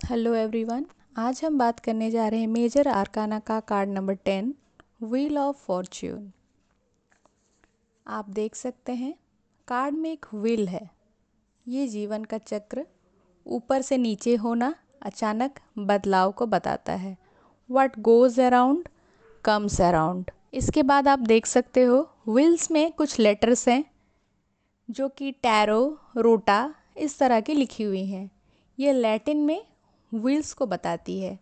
Hello everyone. आज हम बात करने जा रहे हैं मेजर आर्काना का card number 10, wheel of Fortune. आप देख सकते हैं कार्ड में एक व्हील है। ये जीवन का चक्र, ऊपर से नीचे होना, अचानक बदलाव को बताता है। What goes around comes around. इसके बाद आप देख सकते हो व्हील्स में कुछ लेटर्स हैं जो कि टैरो, रोटा इस तरह की लिखी हुई हैं। ये लैटिन में व्हील्स को बताती है।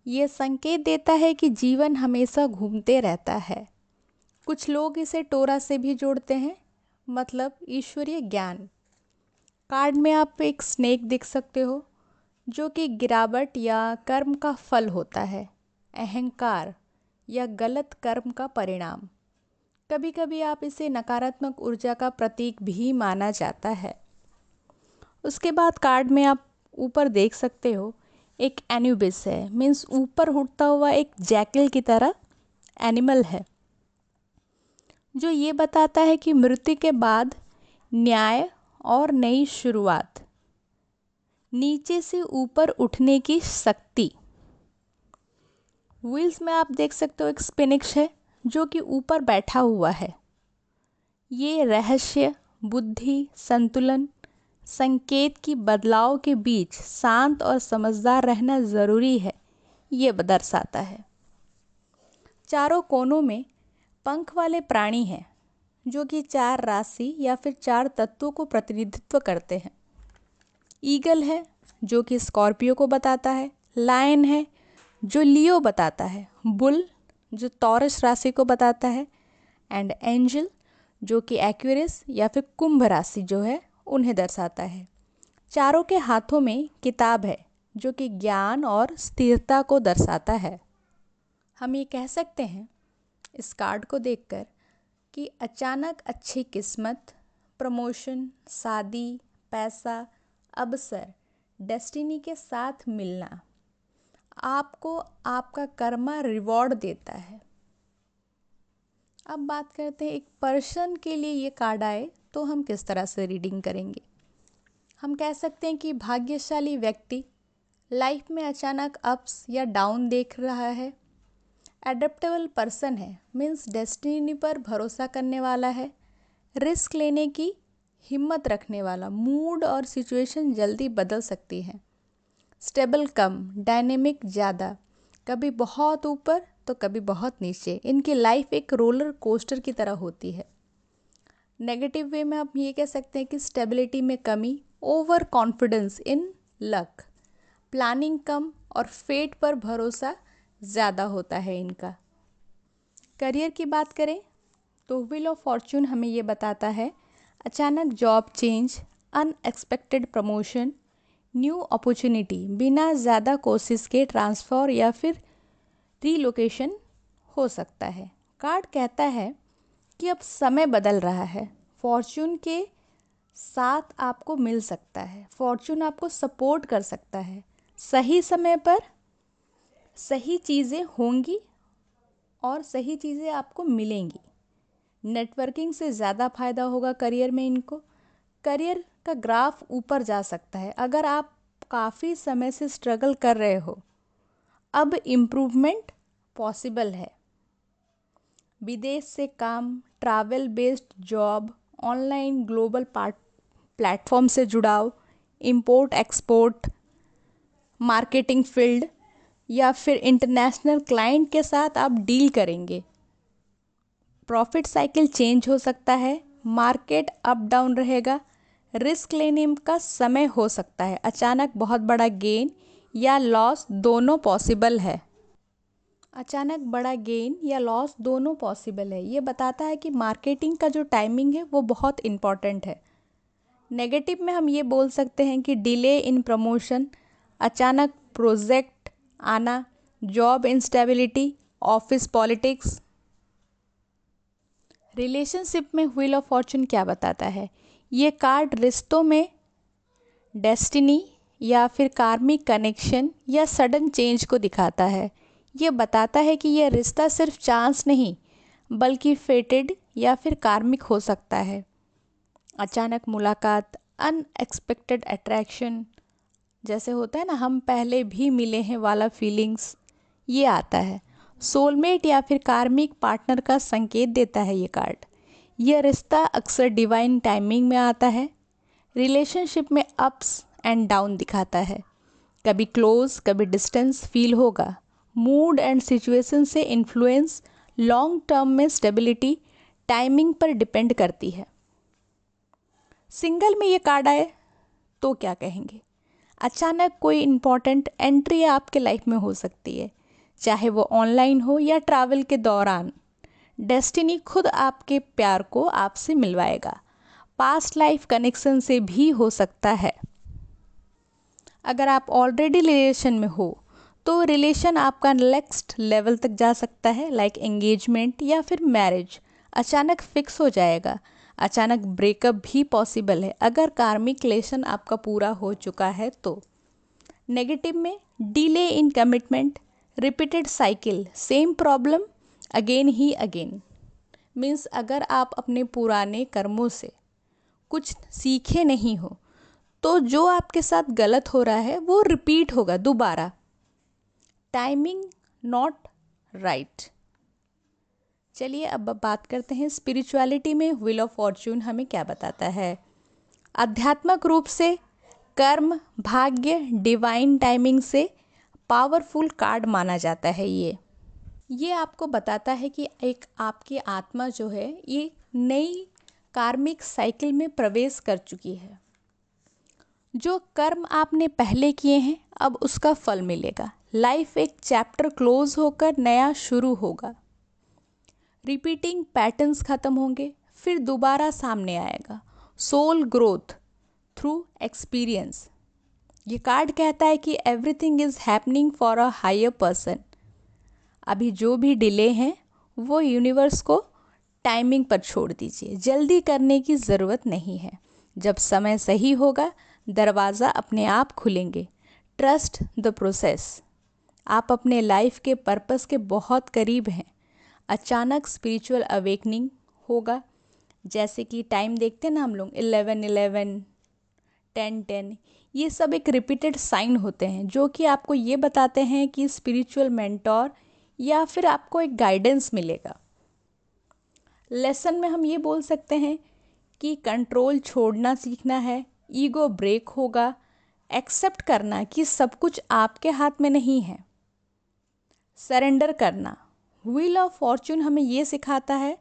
ये संकेत देता है कि जीवन हमेशा घूमते रहता है। कुछ लोग इसे टोरा से भी जोड़ते हैं, मतलब ईश्वरीय ज्ञान। कार्ड में आप एक स्नेक देख सकते हो जो कि गिरावट या कर्म का फल होता है, अहंकार या गलत कर्म का परिणाम। कभी कभी आप इसे नकारात्मक ऊर्जा का प्रतीक भी माना जाता है। उसके बाद कार्ड में आप ऊपर देख सकते हो एक एन्यूबिस है, मीन्स ऊपर उड़ता हुआ एक जैकल की तरह एनिमल है, जो ये बताता है कि मृत्यु के बाद न्याय और नई शुरुआत, नीचे से ऊपर उठने की शक्ति। व्हील्स में आप देख सकते हो एक स्पिनिक्स है जो कि ऊपर बैठा हुआ है। ये रहस्य, बुद्धि, संतुलन, संकेत की बदलाव के बीच शांत और समझदार रहना ज़रूरी है, ये दर्शाता है। चारों कोनों में पंख वाले प्राणी हैं जो कि 4 राशि या फिर 4 तत्वों को प्रतिनिधित्व करते हैं। ईगल है जो कि स्कॉर्पियो को बताता है, लायन है जो लियो बताता है, बुल जो टॉरस राशि को बताता है, एंड एंजल जो कि एक्वेरियस या फिर कुंभ राशि जो है उन्हें दर्शाता है। चारों के हाथों में किताब है जो कि ज्ञान और स्थिरता को दर्शाता है। हम ये कह सकते हैं इस कार्ड को देखकर कि अचानक अच्छी किस्मत, प्रमोशन, शादी, पैसा, अवसर, डेस्टिनी के साथ मिलना आपको आपका कर्मा रिवॉर्ड देता है। अब बात करते हैं एक पर्सन के लिए ये कार्ड आए तो हम किस तरह से रीडिंग करेंगे। हम कह सकते हैं कि भाग्यशाली व्यक्ति लाइफ में अचानक अप्स या डाउन देख रहा है। एडेप्टेबल पर्सन है, मीन्स डेस्टिनी पर भरोसा करने वाला है। रिस्क लेने की हिम्मत रखने वाला, मूड और सिचुएशन जल्दी बदल सकती है। स्टेबल कम, डायनेमिक ज़्यादा, कभी बहुत ऊपर तो कभी बहुत नीचे। इनकी लाइफ एक रोलर कोस्टर की तरह होती है। नेगेटिव वे में आप ये कह सकते हैं कि स्टेबिलिटी में कमी, overconfidence in luck, planning कम और फेट पर भरोसा ज़्यादा होता है इनका। करियर की बात करें तो व्हील ऑफ फॉर्च्यून हमें ये बताता है अचानक job change, unexpected promotion, new opportunity, बिना ज़्यादा कोशिश के ट्रांसफ़र या फिर रीलोकेशन हो सकता है। कार्ड कहता है कि अब समय बदल रहा है, फॉर्च्यून के साथ आपको मिल सकता है, फॉर्च्यून आपको सपोर्ट कर सकता है, सही समय पर सही चीज़ें होंगी और सही चीज़ें आपको मिलेंगी। नेटवर्किंग से ज़्यादा फायदा होगा करियर में इनको। करियर का ग्राफ ऊपर जा सकता है। अगर आप काफ़ी समय से स्ट्रगल कर रहे हो, अब इम्प्रूवमेंट पॉसिबल है। विदेश से काम, travel based job, online global platform से जुड़ाव, इंपोर्ट एक्सपोर्ट, मार्केटिंग फील्ड या फिर इंटरनेशनल क्लाइंट के साथ आप डील करेंगे। प्रॉफिट साइकिल चेंज हो सकता है, मार्केट अप डाउन रहेगा, रिस्क लेने का समय हो सकता है, अचानक बहुत बड़ा गेन या लॉस दोनों पॉसिबल है। अचानक बड़ा गेन या लॉस दोनों पॉसिबल है। ये बताता है कि मार्केटिंग का जो टाइमिंग है वो बहुत इम्पॉर्टेंट है। नेगेटिव में हम ये बोल सकते हैं कि डिले इन प्रमोशन, अचानक प्रोजेक्ट आना, job instability, office politics. Relationship में व्हील ऑफ फॉर्चून क्या बताता है? ये कार्ड रिश्तों में डेस्टिनी या फिर कार्मिक कनेक्शन या सडन चेंज को दिखाता है। ये बताता है कि यह रिश्ता सिर्फ चांस नहीं बल्कि फेटेड या फिर कार्मिक हो सकता है। अचानक मुलाकात, अनएक्सपेक्टेड अट्रैक्शन, जैसे होता है ना, हम पहले भी मिले हैं वाला फीलिंग्स, ये आता है। सोलमेट या फिर कार्मिक पार्टनर का संकेत देता है ये कार्ड। यह रिश्ता अक्सर डिवाइन टाइमिंग में आता है। रिलेशनशिप में अप्स एंड डाउन दिखाता है, कभी क्लोज कभी डिस्टेंस फील होगा। मूड एंड सिचुएशन से इन्फ्लुएंस, लॉन्ग टर्म में स्टेबिलिटी टाइमिंग पर डिपेंड करती है। सिंगल में ये कार्ड आए तो क्या कहेंगे? अचानक कोई इम्पॉर्टेंट एंट्री आपके लाइफ में हो सकती है, चाहे वो ऑनलाइन हो या ट्रैवल के दौरान। डेस्टिनी खुद आपके प्यार को आपसे मिलवाएगा। पास्ट लाइफ कनेक्शन से भी हो सकता है। अगर आप ऑलरेडी रिलेशन में हो तो रिलेशन आपका नेक्स्ट लेवल तक जा सकता है, लाइक एंगेजमेंट या फिर मैरिज अचानक फिक्स हो जाएगा। अचानक ब्रेकअप भी पॉसिबल है अगर कार्मिक रिलेशन आपका पूरा हो चुका है तो। नेगेटिव में delay in commitment, repeated cycle, same problem again he again. Means अगर आप अपने पुराने कर्मों से कुछ सीखे नहीं हो तो जो आपके साथ गलत हो रहा है वो रिपीट होगा दोबारा। Timing not right. चलिए अब बात करते हैं स्पिरिचुअलिटी में व्हील ऑफ फॉर्च्यून हमें क्या बताता है। आध्यात्मिक रूप से कर्म, भाग्य, डिवाइन टाइमिंग से पावरफुल कार्ड माना जाता है। ये आपको बताता है कि एक आपकी आत्मा जो है ये नई कार्मिक साइकिल में प्रवेश कर चुकी है। जो कर्म आपने पहले किए हैं अब उसका फल मिलेगा। लाइफ एक चैप्टर क्लोज होकर नया शुरू होगा। रिपीटिंग पैटर्न्स खत्म होंगे, फिर दोबारा सामने आएगा। Soul growth through experience. ये कार्ड कहता है कि everything is happening for a higher person. अभी जो भी डिले हैं वो यूनिवर्स को टाइमिंग पर छोड़ दीजिए, जल्दी करने की ज़रूरत नहीं है। जब समय सही होगा दरवाज़ा अपने आप खुलेंगे। Trust the process. आप अपने लाइफ के पर्पस के बहुत करीब हैं। अचानक स्पिरिचुअल अवेकनिंग होगा, जैसे कि टाइम देखते हैं ना हम लोग 11-11, 10-10, ये सब एक रिपीटेड साइन होते हैं जो कि आपको ये बताते हैं कि स्पिरिचुअल मेंटोर या फिर आपको एक गाइडेंस मिलेगा। लेसन में हम ये बोल सकते हैं कि कंट्रोल छोड़ना सीखना है, ईगो ब्रेक होगा, एक्सेप्ट करना कि सब कुछ आपके हाथ में नहीं है, सरेंडर करना। व्हील ऑफ फॉर्च्यून हमें ये सिखाता है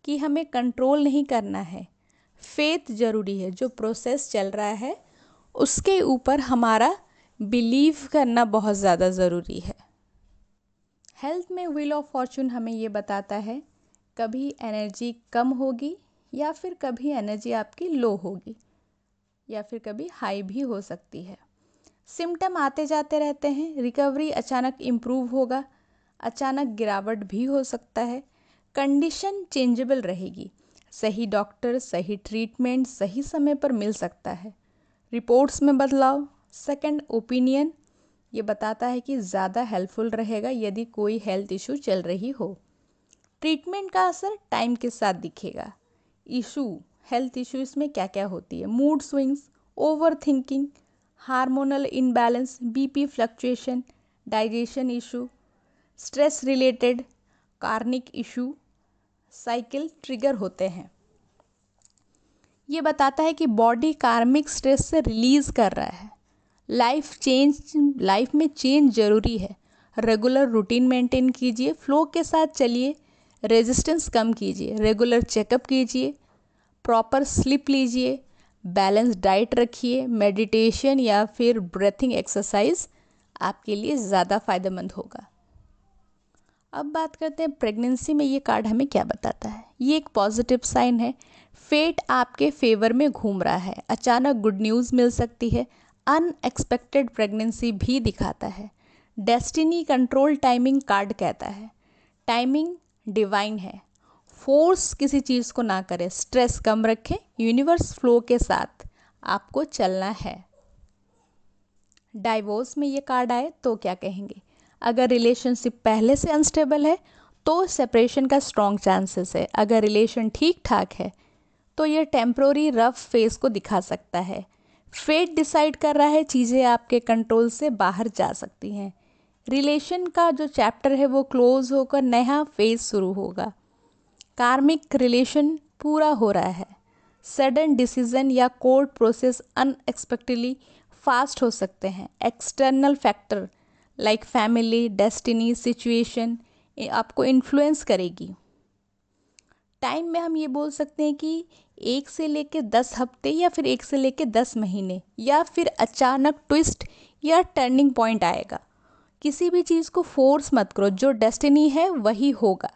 कि हमें कंट्रोल नहीं करना है, फेथ ज़रूरी है। जो प्रोसेस चल रहा है उसके ऊपर हमारा बिलीव करना बहुत ज़्यादा ज़रूरी है। हेल्थ में व्हील ऑफ फॉर्च्यून हमें ये बताता है कभी एनर्जी कम होगी या फिर कभी एनर्जी आपकी लो होगी या फिर कभी हाई भी हो सकती है। सिम्टम आते जाते रहते हैं। रिकवरी अचानक इम्प्रूव होगा, अचानक गिरावट भी हो सकता है। कंडीशन चेंजेबल रहेगी। सही डॉक्टर, सही ट्रीटमेंट सही समय पर मिल सकता है। रिपोर्ट्स में बदलाव, सेकंड ओपिनियन ये बताता है कि ज़्यादा हेल्पफुल रहेगा यदि कोई हेल्थ इशू चल रही हो। ट्रीटमेंट का असर टाइम के साथ दिखेगा। इशू, हेल्थ इशू इसमें क्या क्या होती है? Mood swings, over thinking, hormonal imbalance, BP fluctuation, digestion issue, stress related Karnik issue, cycle trigger होते हैं। ये बताता है कि बॉडी कार्मिक स्ट्रेस से रिलीज कर रहा है। लाइफ में चेंज ज़रूरी है। रेगुलर रूटीन मेंटेन कीजिए, फ्लो के साथ चलिए, रेजिस्टेंस कम कीजिए, रेगुलर चेकअप कीजिए, प्रॉपर स्लीप लीजिए, बैलेंस डाइट रखिए, मेडिटेशन या फिर ब्रीथिंग एक्सरसाइज आपके लिए ज़्यादा फायदेमंद होगा। अब बात करते हैं प्रेगनेंसी में ये कार्ड हमें क्या बताता है। ये एक पॉजिटिव साइन है। फेट आपके फेवर में घूम रहा है, अचानक गुड न्यूज़ मिल सकती है। अनएक्सपेक्टेड प्रेगनेंसी भी दिखाता है। डेस्टिनी कंट्रोल टाइमिंग कार्ड कहता है टाइमिंग डिवाइन है। फोर्स किसी चीज़ को ना करें, स्ट्रेस कम रखें, यूनिवर्स फ्लो के साथ आपको चलना है। डाइवोर्स में ये कार्ड आए तो क्या कहेंगे? अगर रिलेशनशिप पहले से अनस्टेबल है तो सेपरेशन का स्ट्रॉन्ग चांसेस है। अगर रिलेशन ठीक ठाक है तो ये टेम्प्रोरी रफ फेस को दिखा सकता है। फेट डिसाइड कर रहा है, चीज़ें आपके कंट्रोल से बाहर जा सकती हैं। रिलेशन का जो चैप्टर है वो क्लोज होकर नया फेज शुरू होगा। कार्मिक रिलेशन पूरा हो रहा है। सडन डिसीजन या कोर्ट प्रोसेस अनएक्सपेक्टेडली फास्ट हो सकते हैं। External factor like family, destiny, situation आपको इन्फ्लुएंस करेगी। टाइम में हम ये बोल सकते हैं कि 1 से लेके 10 हफ्ते या फिर 1 से लेके 10 महीने या फिर अचानक ट्विस्ट या टर्निंग पॉइंट आएगा। किसी भी चीज़ को फोर्स मत करो, जो डेस्टिनी है वही होगा।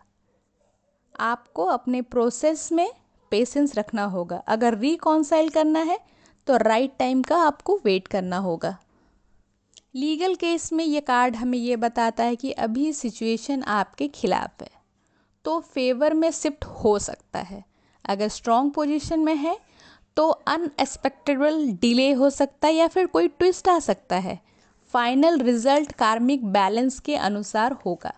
आपको अपने प्रोसेस में पेशेंस रखना होगा। अगर रिकॉन्साइल करना है तो राइट टाइम का आपको वेट करना होगा। लीगल केस में ये कार्ड हमें ये बताता है कि अभी सिचुएशन आपके खिलाफ है, तो फेवर में शिफ्ट हो सकता है। अगर स्ट्रॉन्ग पोजीशन में है तो अनएक्सपेक्टेबल डिले हो सकता है या फिर कोई ट्विस्ट आ सकता है। फाइनल रिजल्ट कार्मिक बैलेंस के अनुसार होगा।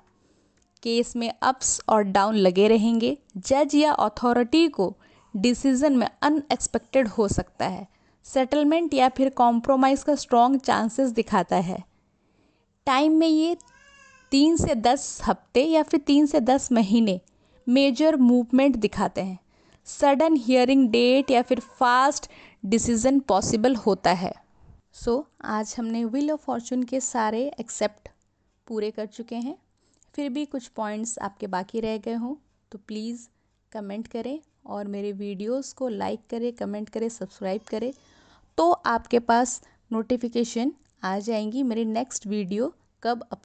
केस में अप्स और डाउन लगे रहेंगे। जज या अथॉरिटी को डिसीजन में अनएक्सपेक्टेड हो सकता है। सेटलमेंट या फिर कॉम्प्रोमाइज़ का स्ट्रॉन्ग चांसेस दिखाता है। टाइम में ये 3 से 10 हफ्ते या फिर 3 से 10 महीने मेजर मूवमेंट दिखाते हैं। सडन हियरिंग डेट या फिर फास्ट डिसीजन पॉसिबल होता है। आज हमने व्हील ऑफ फॉर्चून के सारे एक्सेप्ट पूरे कर चुके हैं। फिर भी कुछ पॉइंट्स आपके बाकी रह गए हों तो प्लीज़ कमेंट करें और मेरे वीडियोस को लाइक करें, कमेंट करें, सब्सक्राइब करें, तो आपके पास नोटिफिकेशन आ जाएंगी मेरी नेक्स्ट वीडियो कब